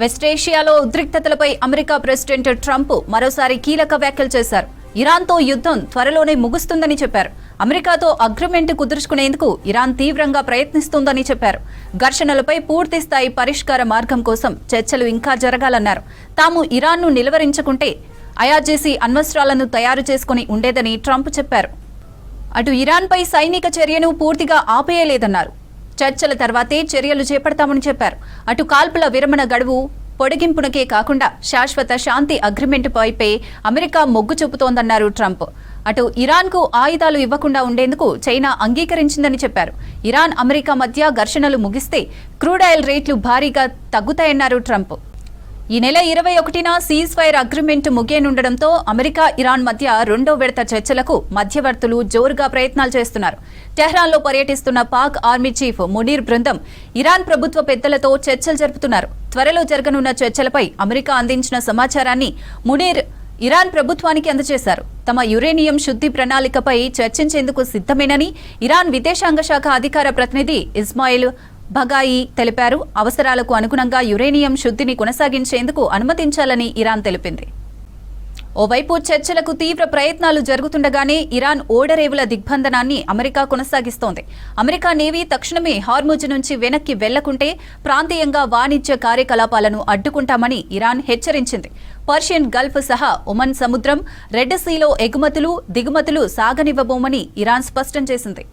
West ఏషియాలో ఉద్రిక్తతలపై America president Trump మరోసారి కీలక వ్యాఖ్యలు చేశారు. ఇరాన్తో యుద్ధం త్వరలోనే ముగుస్తుందని చెప్పారు. అమెరికాతో అగ్రిమెంట్ కుదుర్చుకునేందుకు ఇరాన్ తీవ్రంగా ప్రయత్నిస్తోందని చెప్పారు. ఘర్షణలపై పూర్తిస్థాయి పరిష్కార మార్గం కోసం చర్చలు ఇంకా జరగాలన్నారు. తాము ఇరాన్ను నిలువరించుకుంటే ఐఆర్జీసీ అణ్వస్త్రాలను తయారు చేసుకుని ఉండేదని ట్రంప్ చెప్పారు. అటు ఇరాన్పై సైనిక చర్యను పూర్తిగా ఆపేయలేదన్నారు. చర్చల తర్వాతే చర్యలు చేపడతామని చెప్పారు. అటు కాల్పుల విరమణ గడువు పొడిగింపునకే కాకుండా శాశ్వత శాంతి అగ్రిమెంటుపైపై అమెరికా మొగ్గు చూపుతోందన్నారు ట్రంప్. అటు ఇరాన్కు ఆయుధాలు ఇవ్వకుండా ఉండేందుకు చైనా అంగీకరించిందని చెప్పారు. ఇరాన్ అమెరికా మధ్య ఘర్షణలు ముగిస్తే క్రూడ్ ఆయిల్ రేట్లు భారీగా తగ్గుతాయన్నారు ట్రంప్. ఈ నెల 21న సీజ్ ఫైర్ అగ్రిమెంట్ ముగియనుండడంతో అమెరికా ఇరాన్ మధ్య రెండో విడత చర్చలకు మధ్యవర్తులు జోరుగా ప్రయత్నాలు చేస్తున్నారు. టెహ్రాన్లో పర్యటిస్తున్న పాక్ ఆర్మీ చీఫ్ మునీర్ బృందం ఇరాన్ ప్రభుత్వ పెద్దలతో చర్చలు జరుపుతున్నారు. త్వరలో జరగనున్న చర్చలపై అమెరికా అందించిన సమాచారాన్ని మునీర్ ఇరాన్ ప్రభుత్వానికి అందజేశారు. తమ యురేనియం శుద్ధి ప్రణాళికపై చర్చించేందుకు సిద్ధమేనని ఇరాన్ విదేశాంగ శాఖ అధికార ప్రతినిధి ఇస్మాయిల్ బగాయి తెలిపారు. అవసరాలకు అనుగుణంగా యురేనియం శుద్ధిని కొనసాగించేందుకు అనుమతించాలని ఇరాన్ తెలిపింది. ఓవైపు చర్చలకు తీవ్ర ప్రయత్నాలు జరుగుతుండగానే ఇరాన్ ఓడరేవుల దిగ్బంధనాన్ని అమెరికా కొనసాగిస్తోంది. అమెరికా నేవీ తక్షణమే హార్ముజ్ నుంచి వెనక్కి వెళ్లకుంటే ప్రాంతీయంగా వాణిజ్య కార్యకలాపాలను అడ్డుకుంటామని ఇరాన్ హెచ్చరించింది. పర్షియన్ గల్ఫ్ సహా ఒమన్ సముద్రం, రెడ్ సీలో ఎగుమతులు దిగుమతులు సాగనివ్వబోమని ఇరాన్ స్పష్టం చేసింది.